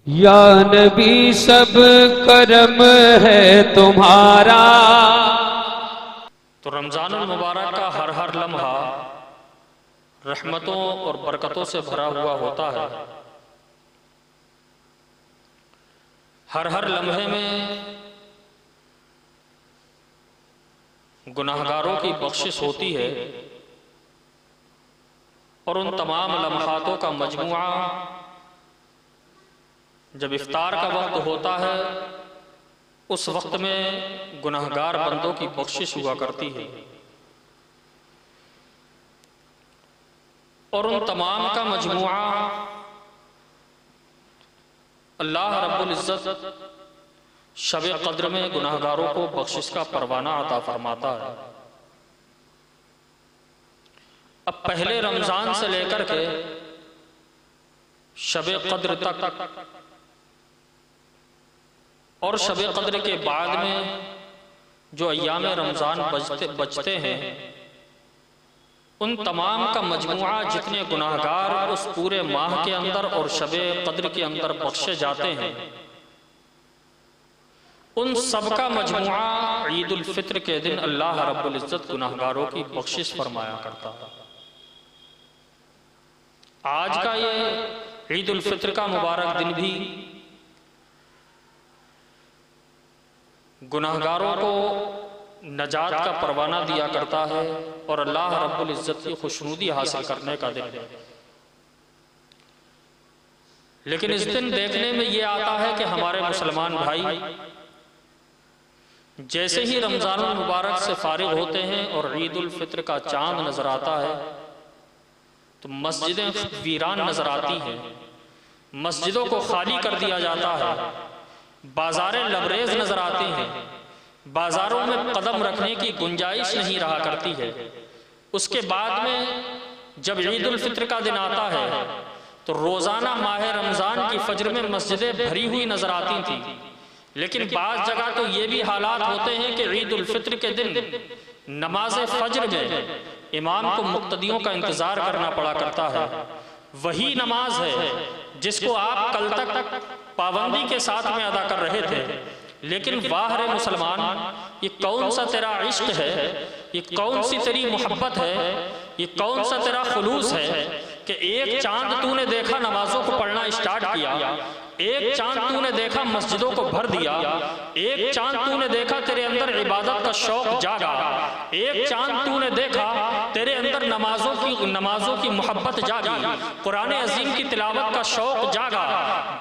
یا نبی سب کرم ہے تمہارا۔ تو رمضان المبارک کا ہر لمحہ رحمتوں اور برکتوں سے بھرا ہوا ہوتا ہے۔ ہر لمحے میں گناہگاروں کی بخشش ہوتی ہے، اور ان تمام لمحاتوں کا مجموعہ جب افطار کا وقت ہوتا ہے اس وقت میں گناہگار بندوں کی بخشش ہوا کرتی ہے، اور ان تمام کا مجموعہ اللہ رب العزت شب قدر میں گناہگاروں کو بخشش کا پروانہ عطا فرماتا ہے۔ اب پہلے رمضان سے لے کر کے شب قدر تک اور شب قدر کے بعد میں جو ایام رمضان بچتے ہیں، ان تمام کا مجموعہ جتنے گناہگار اس پورے ماہ کے اندر اور شب قدر کے اندر بخشے جاتے ہیں، ان سب کا مجموعہ عید الفطر کے دن اللہ رب العزت گناہگاروں کی بخشش فرمایا کرتا ہے۔ آج کا یہ عید الفطر کا مبارک دن بھی گناہگاروں کو نجات کا پروانہ دیا کرتا ہے، اور اللہ رب العزت کی خوشنودی حاصل کرنے کا دن ہے۔ لیکن اس دن دیکھنے میں یہ آتا ہے کہ ہمارے مسلمان بھائی جیسے ہی رمضان المبارک سے فارغ ہوتے ہیں اور عید الفطر کا چاند نظر آتا ہے تو مسجدیں ویران نظر آتی ہیں، مسجدوں کو خالی کر دیا جاتا ہے، بازاریں لبریز نظر آتی ہیں، بازاروں میں قدم رکھنے کی گنجائش نہیں رہا کرتی ہے۔ اس کے بعد میں جب عید الفطر کا دن آتا ہے تو روزانہ ماہ رمضان کی فجر میں مسجدیں بھری ہوئی نظر آتی تھیں، لیکن بعض جگہ تو یہ بھی حالات ہوتے ہیں کہ عید الفطر کے دن نماز فجر میں امام کو مقتدیوں کا انتظار کرنا پڑا کرتا ہے۔ وہی نماز ہے جس کو آپ کل تک پابندی کے ساتھ میں ادا کر رہے تھے، لیکن واہ رے مسلمان، یہ کون سا تیرا عشق ہے، یہ کون سی تیری محبت ہے، یہ کون سا تیرا خلوص ہے کہ ایک چاند تو نے دیکھا نمازوں کو پڑھنا اسٹارٹ کیا، ایک چاند تو نے دیکھا مسجدوں کو بھر دیا، ایک چاند تو نے دیکھا تیرے اندر عبادت کا شوق جاگا، ایک چاند تو نے دیکھا تیرے اندر نمازوں کی محبت جاگی، قرآن عظیم کی تلاوت کا شوق جاگا۔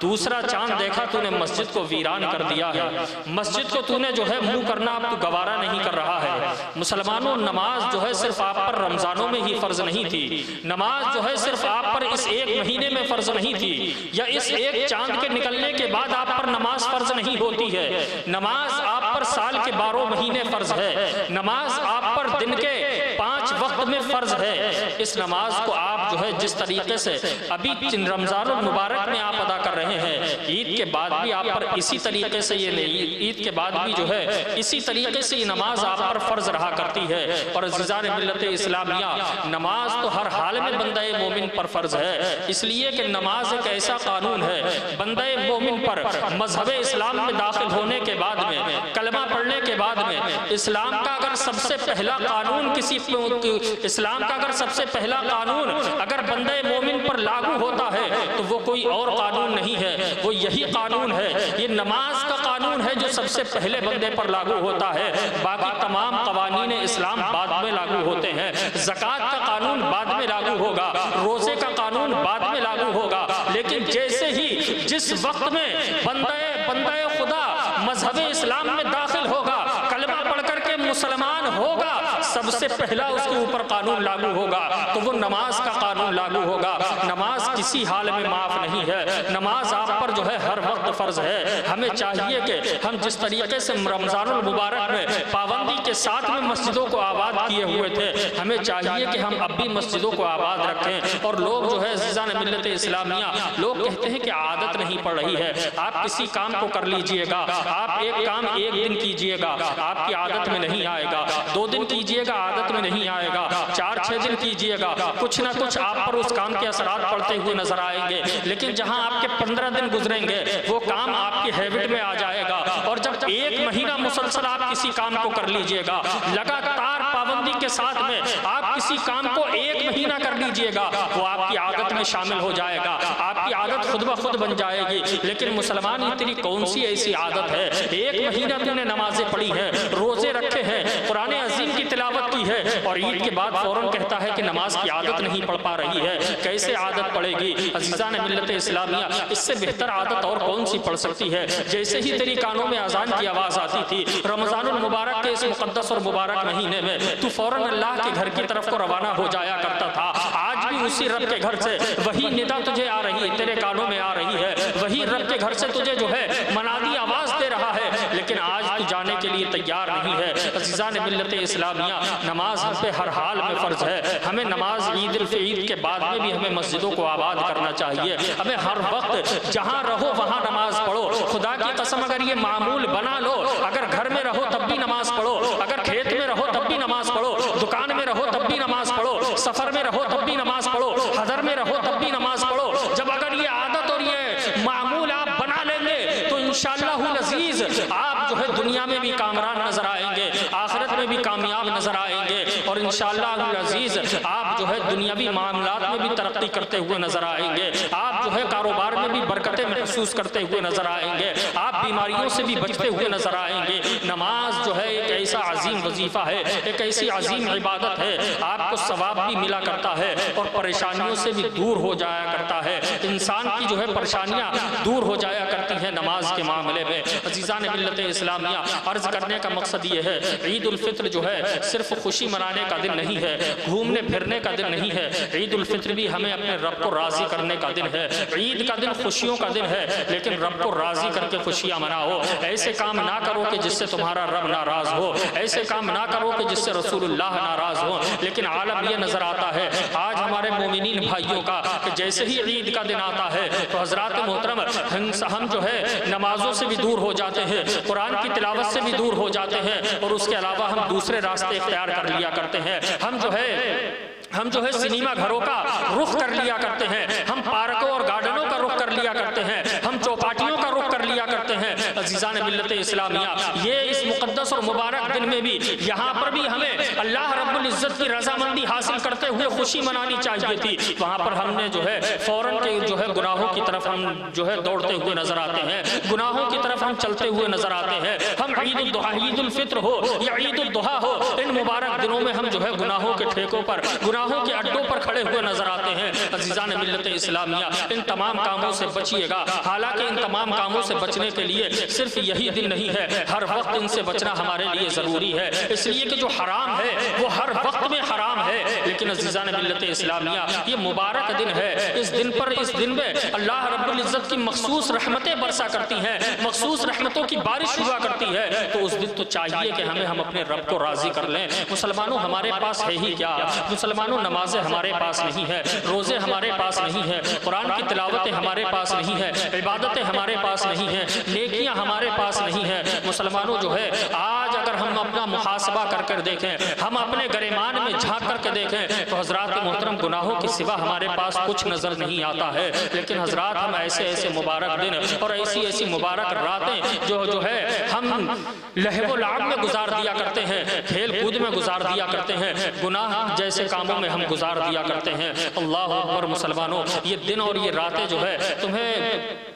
دوسرا چاند دیکھا تو نے مسجد کو ویران کر دیا ہے، مسجد کو تو نے جو ہے منہ کرنا اب تو گوارا نہیں کر رہا ہے۔ مسلمانوں، نماز جو ہے صرف آپ پر رمضانوں میں ہی فرض نہیں تھی، نماز جو ہے صرف آپ پر اس ایک مہینے میں فرض نہیں تھی، یا اس ایک چاند کے نکلنے کے بعد آپ پر نماز فرض نہیں ہوتی ہے۔ نماز آپ پر سال کے 12 مہینے فرض ہے، نماز آپ پر دن کے 5 وقت میں فرض ہے۔ اس نماز کو آپ جو ہے جس طریقے سے ابھی رمضان المبارک میں آپ ادا کر رہے ہیں، عید کے بعد بھی آپ پر اسی طریقے سے عید کے بعد بھی جو ہے اسی طریقے سے یہ نماز آپ پر فرض رہا کرتی ہے۔ اور عزیزان ملت اسلامیہ، نماز تو ہر حال میں بندہ مومن پر فرض ہے، اس لیے کہ نماز ایک ایسا قانون ہے بندہ مومن پر مذہب اسلام میں داخل ہونے کے بعد میں، کلمہ پڑھنے کے بعد میں، اسلام کا اگر سب سے پہلا قانون اگر بندہ مومن پر لاگو ہوتا ہے تو وہ کوئی اور قانون نہیں ہے، وہ یہی قانون ہے، یہ نماز کا قانون ہے جو سب سے پہلے بندے پر لاگو ہوتا ہے۔ باقی تمام قوانین اسلام بعد میں لاگو ہوتے ہیں، زکوٰۃ کا قانون بعد میں لاگو ہوگا، روزے کا قانون بعد میں لاگو ہوگا، لیکن جیسے ہی جس وقت میں بندہ خدا مذہب اسلام میں داخل ہوگا، کلمہ پڑھ کر کے مسلمان ہوگا، سب سے پہلا اس کے اوپر قانون لاگو ہوگا تو وہ نماز کا قانون لاگو ہوگا۔ نماز کسی حال میں معاف نہیں ہے، نماز آپ پر جو ہے ہر وقت فرض ہے۔ ہمیں چاہیے کہ ہم جس طریقے سے رمضان المبارک میں پابندی کے ساتھ میں مسجدوں کو آباد کیے ہوئے تھے، ہمیں چاہیے کہ ہم اب بھی مسجدوں کو آباد رکھیں۔ اور لوگ جو ہے عزیزان ملت اسلامیہ، لوگ کہتے ہیں کہ عادت نہیں پڑ رہی ہے، آپ کسی کام کو کر لیجئے گا، آپ ایک کام ایک دن کیجئے گا، آپ کی عادت میں نہیں آئے گا، 2 دن کیجئے گا، عادت عادت میں نہیں آئے گا، 4-6 دن کیجئے گا، کچھ نہ کچھ آپ پر اس کام کے اثرات پڑتے ہوئے نظر آئیں گے، لیکن جہاں آپ کے 15 دن گزریں گے وہ کام آپ کی ہیبٹ میں آ جائے گا، اور جب 1 مہینہ مسلسل آپ کسی کام کو کر لیجئے گا، لگاتار پابندی کے ساتھ میں آپ کسی کام کو 1 مہینہ کر لیجئے گا، وہ آپ کی عادت میں شامل ہو جائے گا، آپ کی عادت خود بخود بن جائے گی۔ لیکن مسلمان اتنی کون سی ایسی عادت ہے، 1 مہینہ تم نے نمازیں پڑھی ہیں، روزے رکھے ہیں، قرآن عظیم کی تلاوت کی ہے، اور عید کے بعد فوراً کہتا ہے کہ نماز کی عادت نہیں پڑھ پا رہی ہے، کیسے عادت پڑے گی؟ عزیزان ملت اسلامیہ، اس سے بہتر عادت اور کون سی پڑ سکتی ہے؟ جیسے ہی تیری کانوں میں اذان کی آواز آتی تھی رمضان المبارک کے اس مقدس اور مبارک مہینے میں، تو فوراً اللہ کے گھر کی طرف کو روانہ ہو جایا کرتا تھا۔ آج بھی اسی رب کے گھر سے وہی ندا تجھے آ رہی ہے، تیرے کانوں میں آ رہی ہے، وہی رب کے گھر سے تجھے جو ہے منادی آواز دے رہا ہے، لیکن آج تو جانے کے لیے تیار نہیں ہے۔ عزیزان ملت اسلامیہ، نماز ہم پہ ہر حال میں فرض ہے، ہمیں نماز عید الفطر کے بعد میں بھی ہمیں مسجدوں کو آباد کرنا چاہیے، ہمیں ہر وقت جہاں رہو وہاں نماز پڑھو۔ خدا کی قسم اگر یہ معمول بنا لو، اگر گھر میں رہو تب بھی نماز پڑھو، اگر کھیت میں رہو تب بھی نماز پڑھو، دکان میں رہو تب بھی نماز پڑھو، سفر میں رہو تب بھی نماز پڑھو، حضر میں رہو تب بھی نماز پڑھو۔ جب اگر یہ عادت اور یہ معمول آپ بنا لیں گے تو انشاءاللہ العزیز آپ جو ہے دنیا میں بھی کامران نظر آئیں گے، آخرت میں بھی کامیاب نظر آئیں گے، اور انشاءاللہ العزیز آپ جو ہے دنیاوی معاملات میں بھی ترقی کرتے ہوئے نظر آئیں گے، آپ جو ہے کاروبار میں بھی برکتیں محسوس کرتے ہوئے نظر آئیں گے، آپ بیماریوں سے بھی بچتے ہوئے نظر آئیں گے۔ نماز جو ہے ایک ایسا عظیم وظیفہ ہے، ایک ایسی عظیم عبادت ہے، آپ کو ثواب بھی ملا کرتا ہے اور پریشانیوں سے بھی دور ہو جایا کرتا ہے، انسان کی جو ہے پریشانیاں دور ہو جایا کرتی ہیں نماز کے معاملے میں۔ عزیزان ملت اسلامیہ، عرض کرنے کا مقصد یہ ہے، عید الفطر جو ہے صرف خوشی منانے کا دن نہیں ہے، گھومنے پھرنے کا دن نہیں ہے، عید الفطر بھی ہمیں اپنے رب کو راضی کرنے کا دن ہے۔ عید کا دن خوشیوں کا دن ہے، لیکن رب کو راضی کر کے خوشیاں مناؤ۔ ایسے کام نہ کرو کہ جس سے تمہارا رب ناراض ہو، ایسے کام نہ کرو کہ جس سے رسول اللہ ناراض ہو۔ لیکن عالم یہ نظر آتا ہے آج ہمارے مومنین بھائیوں کا کہ جیسے ہی عید کا دن آتا ہے تو حضرات محترم ہم جو ہے نمازوں سے بھی دور ہو جاتے ہیں، قرآن کی تلاوت سے بھی دور ہو جاتے ہیں، اور اس کے علاوہ ہم دوسرے راستے اختیار کر لیا کرتے ہیں۔ ہم جو ہے سنیما گھروں کا رخ کر لیا کرتے ہیں، ہم پارکوں اور گارڈنوں کا رخ کر لیا کرتے ہیں، ہم چوپاٹیوں کا رخ کر لیا کرتے ہیں۔ عزیزان ملت اسلامیہ، یہ اس مقدس اور مبارک دن میں بھی یہاں پر بھی ہمیں اللہ رب العزت کی رضامندی حاصل کرتے ہوئے خوشی منانی چاہیے تھی، وہاں پر ہم نے جو ہے فوراً کے جو ہے گناہوں کی طرف ہم جو ہے دوڑتے ہوئے نظر آتے ہیں، گناہوں کی طرف ہم چلتے ہوئے نظر آتے ہیں۔ ہم عید الضحیٰ، عید الفطر ہو یا عید الضحیٰ ہو، ان مبارک دنوں میں ہم جو ہے گناہوں کے ٹھیکوں پر، گناہوں کے اڈوں پر کھڑے ہوئے نظر آتے ہیں۔ عزیزان ملت اسلامیہ، ان تمام کاموں سے بچیے گا، حالانکہ ان تمام کاموں سے بچنے کے لیے صرف یہی دن نہیں ہے، ہر وقت ان سے بچنا ہمارے لیے ضروری ہے، اس لیے کہ جو حرام ہے وہ ہر وقت میں حرام ہے۔ لیکن عزیزان ملت اسلامیہ، یہ مبارک دن ہے، اس دن میں اللہ رب العزت کی مخصوص رحمتیں برسا کرتی ہیں، مخصوص رحمتوں کی بارش ہوا کرتی ہے، تو اس دن تو چاہیے کہ ہم اپنے رب کو راضی کر لیں۔ مسلمانوں، ہمارے پاس ہے ہی کیا؟ مسلمانوں، نمازیں ہمارے پاس نہیں ہے، روزے ہمارے پاس نہیں ہے، قرآن کی تلاوتیں ہمارے پاس نہیں ہے، عبادتیں ہمارے پاس نہیں ہیں، نیکیاں ہمارے پاس نہیں ہیں۔ مسلمانوں جو ہے آج اگر ہم اپنا محاسبہ کر کر دیکھیں، ہم اپنے گریمان میں جھانک کر کے دیکھیں تو حضرات محترم گناہوں کے سوا ہمارے پاس کچھ نظر نہیں آتا ہے۔ لیکن حضرات ہم ایسے مبارک دن اور ایسی مبارک راتیں جو ہے ہم لہو و لعب میں گزار دیا کرتے ہیں، کھیل کود میں گزار دیا کرتے ہیں، گناہ جیسے کاموں میں ہم گزار دیا کرتے ہیں۔ اللہ اکبر مسلمانوں، یہ دن اور یہ راتیں جو ہے تمہیں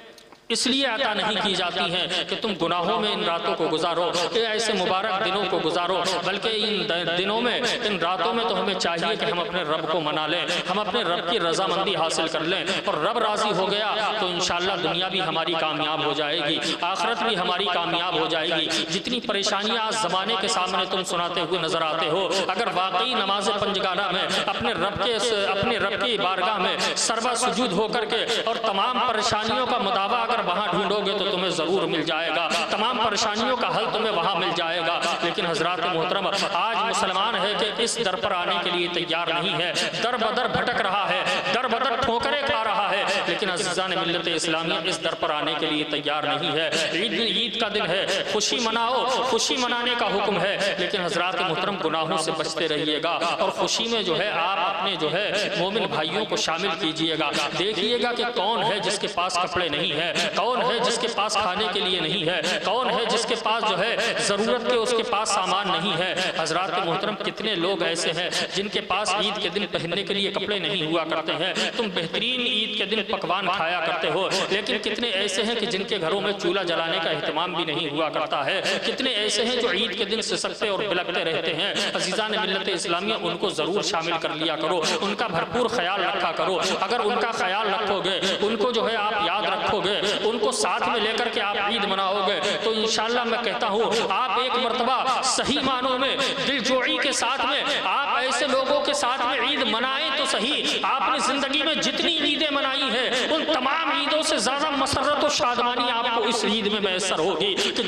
اس لیے عطا نہیں کی جاتی ہیں کہ تم گناہوں میں ان راتوں کو گزارو، ایسے مبارک دنوں کو گزارو، بلکہ ان دنوں میں، ان راتوں میں تو ہمیں چاہیے کہ ہم اپنے رب کو منا لیں، ہم اپنے رب کی رضامندی حاصل کر لیں، اور رب راضی ہو گیا تو انشاءاللہ دنیا بھی ہماری کامیاب ہو جائے گی، آخرت بھی ہماری کامیاب ہو جائے گی۔ جتنی پریشانیاں آج زمانے کے سامنے تم سناتے ہوئے نظر آتے ہو، اگر واقعی نماز پنجگانہ میں اپنے رب کی بارگاہ میں سربا سجود ہو کر کے اور تمام پریشانیوں کا مداوع اگر اگر وہاں ڈھونڈوگے تو تمہیں ضرور مل جائے گا، تمام پریشانیوں کا حل تمہیں وہاں مل جائے گا۔ لیکن حضرات محترم، آج مسلمان ہے کہ اس در پر آنے کے لیے تیار نہیں ہے، در بدر بھٹک رہا ہے، در بدر ٹھوکریں کھا رہا ہے، لیکن عزیزان ملت اسلامیہ اس در پر آنے کے لیے تیار نہیں ہے۔ عید کا دن ہے، خوشی مناؤ، خوشی منانے کا حکم ہے، لیکن حضرات محترم گناہوں سے بچتے رہیے گا، اور خوشی میں جو ہے آپ اپنے جو ہے مومن بھائیوں کو شامل کیجئے گا۔ دیکھیے گا کہ کون ہے جس کے پاس کپڑے نہیں ہے، کون ہے جس کے پاس کھانے کے لیے نہیں ہے، کون ہے جس کے پاس جو ہے ضرورت کے اس کے پاس سامان نہیں ہے۔ حضرات محترم، کتنے لوگ ایسے ہیں جن کے پاس عید کے دن پہننے کے لیے کپڑے نہیں ہوا کرتے ہیں۔ تم بہترین عید کے دن پکوان کھایا کرتے ہو، لیکن کتنے ایسے ہیں کہ جن کے گھروں میں چولہا جلانے کا اہتمام بھی نہیں ہوا کرتا ہے۔ کتنے ایسے ہیں جو عید کے دن سسکتے اور بلکتے رہتے ہیں۔ عزیزان ملت اسلامیہ، ان کو ضرور شامل کر لیا کرو، ان کا بھرپور خیال رکھا کرو۔ اگر ان کا خیال رکھو گے، ان کو جو ہے آپ یاد رکھو گے، ان کو ساتھ میں لے کر کے آپ عید مناؤ گے، تو انشاءاللہ میں کہتا ہوں آپ ایک مرتبہ صحیح معنوں میں دل جوئی کے ساتھ میں آپ ایسے لوگوں کے ساتھ میں عید منائیں تو صحیح۔ آپ نے زندگی میں جتنی عیدیں منائی ہیں ان تمام عیدوں سے زیادہ مسرت و شادمانی آپ کو اس عید میں میسر ہوگی، کہ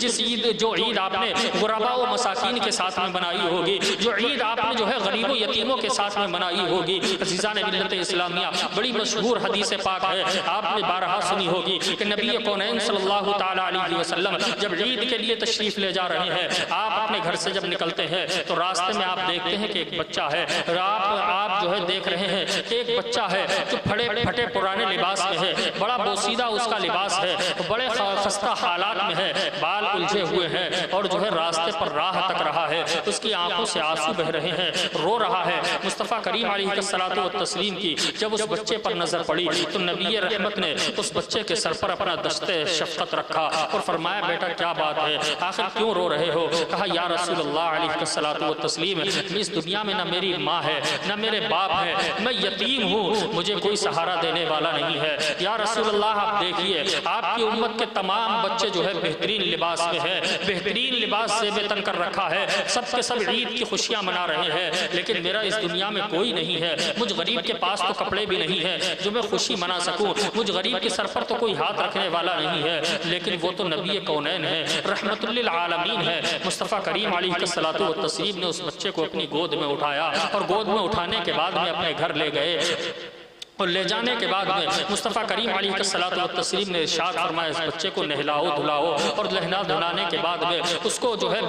جو عید آپ نے غرباء و مساکین کے ساتھ میں منائی ہوگی، جو عید آپ نے جو ہے غریب و یتیموں کے ساتھ میں منائی ہوگی۔ عزیزان ملت اسلامیہ، بڑی مشہور حدیث پاک ہے، آپ نے بارہا سنی ہوگی کہ نبی کونین صلی اللہ تعالیٰ علیہ وسلم جب عید کے لیے تشریف لے جا رہے ہیں، آپ اپنے گھر سے جب نکلتے ہیں تو راستے میں آپ دیکھتے ہیں کہ ایک بچہ ہے، آپ جو ہے دیکھ رہے ہیں کہ ایک بچہ ہے جو پھٹے پرانے لباس میں ہے، بڑا بوسیدہ اس کا لباس ہے، بڑے خستہ حالات میں ہے، بال الجھے ہوئے ہیں، اور جو ہے راستے پر راہ تک رہا ہے، اس کی آنکھوں سے آنسو بہ رہے ہیں، رو رہا ہے۔ مصطفیٰ کریم علیہ الصلوۃ والتسلیم کی جب اس بچے پر نظر پڑی تو نبی رحمت نے اس بچے کے سر پر اپنا دست شفقت رکھا اور فرمایا، بیٹا کیا بات ہے، آخر کیوں رو رہے ہو؟ کہا، یا رسول اللہ علیہ الصلوۃ والتسلیم، اس دنیا میں نہ میری ماں ہے نہ میرے باپ ہے، میں یتیم ہوں، مجھے کوئی سہارا دینے والا نہیں ہے۔ یا رسول اللہ، آپ دیکھیے آپ کی امت کے تمام بچے جو ہے بہترین لباس میں ہے، بہترین لباس سے بے تن کر رکھا ہے، سب کے سب عید کی خوشیاں منا رہے ہیں، لیکن میرا اس دنیا میں کوئی نہیں ہے، مجھ غریب کے پاس تو کپڑے بھی نہیں ہے جو میں خوشی منا سکوں، مجھ غریب کے سر پر تو کوئی ہاتھ رکھنے والا نہیں ہے، لیکن وہ تو نبی کونین ہے، رحمت للعالمین ہے۔ مصطفیٰ کریم علیہ الصلوۃ والتسلیم نے اس بچے کو اپنی گود میں اٹھایا، اور گود میں اٹھانے کے بعد میں اپنے گھر لے گئے، اور لے جانے کے بعد میں مصطفیٰ کریم علیہ الصلوۃ والتسلیم نے ارشاد فرمایا، اس بچے کو نہلاؤ دھلاؤ، اور نہلا دھلانے کے بعد میں اس کو جو ہے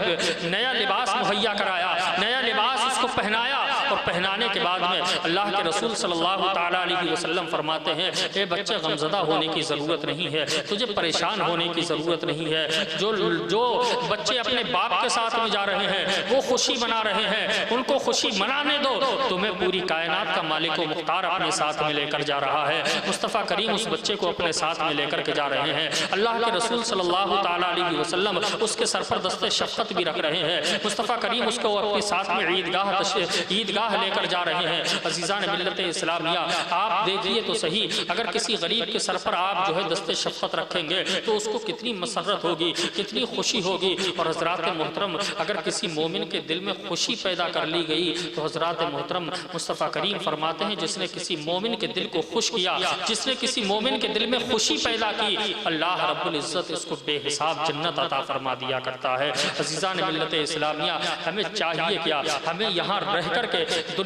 نیا لباس مہیا کرایا، نیا لباس اس کو پہنایا، اور پہنانے کے بعد میں اللہ کے رسول صلی اللہ تعالیٰ علیہ وسلم فرماتے ہیں، اے بچے غمزدہ ہونے کی ضرورت نہیں ہے، تجھے پریشان ہونے کی ضرورت نہیں ہے، جو بچے اپنے باپ کے ساتھ میں جا رہے ہیں وہ خوشی منا رہے ہیں، ان کو خوشی منانے دو، تمہیں پوری کائنات کا مالک و مختار اپنے ساتھ میں لے کر جا رہا ہے۔ مصطفیٰ کریم اس بچے کو اپنے ساتھ میں لے کر کے جا رہے ہیں، اللہ کے رسول صلی اللہ تعالیٰ علیہ وسلم اس کے سر پر دست شفقت بھی رکھ رہے ہیں، مصطفیٰ کریم اس کو اپنے ساتھ میں عیدگاہ لے کر جا رہے ہیں۔ عزیزان ملت اسلامیہ، آپ دیکھیے تو صحیح، اگر کسی غریب کے سر پر آپ جو ہے دست شفقت رکھیں گے تو اس کو کتنی مسرت ہوگی، کتنی خوشی ہوگی، اور حضرات محترم اگر کسی مومن کے دل میں خوشی پیدا کر لی گئی تو حضرات محترم مصطفیٰ کریم فرماتے ہیں، جس نے کسی مومن کے دل کو خوش کیا، جس نے کسی مومن کے دل میں خوشی پیدا کی، اللہ رب العزت اس کو بے حساب جنت عطا فرما دیا کرتا ہے۔ عزیزان ملت اسلامیہ، ہمیں چاہیے کیا، ہمیں یہاں رہ کر کے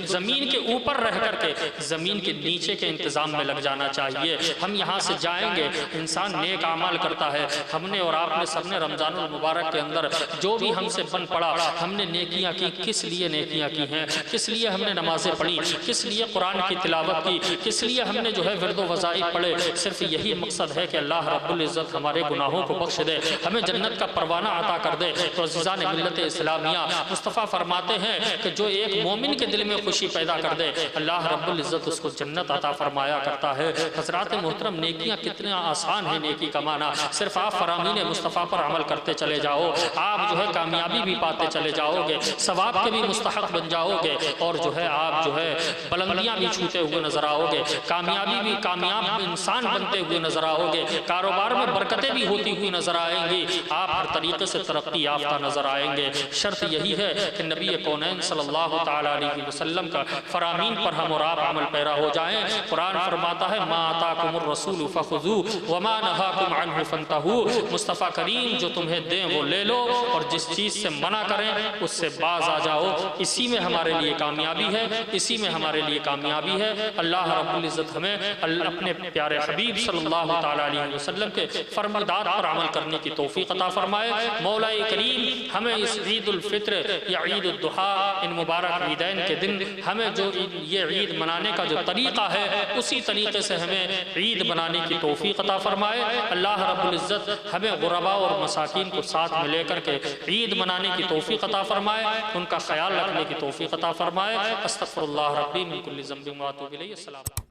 زمین کے اوپر رہ کر کے زمین کے نیچے کے انتظام میں لگ جانا چاہیے۔ ہم یہاں سے جائیں گے، انسان نیک اعمال کرتا ہے، ہم نے اور آپ نے سب نے رمضان المبارک کے اندر جو بھی ہم سے بن پڑا، ہم نے نیکیاں کی، کس لیے نیکیاں کی ہیں، کس لیے ہم نے نمازیں پڑھی، کس لیے قرآن کی تلاوت کی، کس لیے ہم نے جو ہے ورد و وظائف پڑھے، صرف یہی مقصد ہے کہ اللہ رب العزت ہمارے گناہوں کو بخش دے، ہمیں جنت کا پروانہ عطا کر دے۔ تو عزیزان ملت اسلامیہ، مصطفیٰ فرماتے ہیں کہ جو ایک مومن کے دل میں خوشی پیدا کر دے، اللہ رب العزت اس کو جنت عطا فرمایا کرتا ہے۔ حضرات محترم، نیکیاں کتنے آسان ہیں نیکی کمانا، صرف آپ فرامین مصطفیٰ پر عمل کرتے چلے جاؤ، آپ جو ہے کامیابی بھی پاتے چلے جاؤ گے، ثواب کے بھی مستحق بن جاؤ گے، اور جو ہے آپ جو ہے بلندیاں بھی چھوتے ہوئے نظر آؤ گے، کامیابی بھی کامیاب انسان بنتے ہوئے نظر آؤ گے، کاروبار میں برکتیں بھی ہوتی ہوئی نظر آئیں گی، آپ ہر طریقے سے ترقی یافتہ نظر آئیں گے۔ شرط یہی ہے کہ نبی کونین صلی اللہ تعالیٰ علیہ علیہ وسلم کا فرامین پر ہم اور آپ عمل پیرا ہو جائیں۔ قرآن فرماتا ہے ما آتاکم الرسول فخذوہ وما نہاکم عنہ فانتہوا، مصطفیٰ کریم جو تمہیں دیں وہ لے لو اور جس چیز سے منع کریں اس سے باز آ جاؤ۔ اسی میں ہمارے لیے کامیابی ہے، اسی میں ہمارے لیے کامیابی ہے۔ اللہ رب العزت ہمیں اپنے پیارے حبیب صلی اللہ تعالیٰ علیہ وسلم کے فرمودات پر عمل کرنے کی توفیق عطا فرمائے۔ مولا کریم ہمیں اس عید الفطر یا عید الضحیٰ ان مبارک عیدین کے دن ہمیں جو یہ عید منانے کا جو طریقہ ہے اسی طریقے سے ہمیں عید منانے کی توفیق عطا فرمائے۔ اللہ رب العزت ہمیں غرباء اور مساکین کو ساتھ میں لے کر کے عید منانے کی توفیق عطا فرمائے، ان کا خیال رکھنے کی توفیق عطا فرمائے۔ استغفر اللہ ربی من کل ذنب و اتوب الیہ۔ السلام۔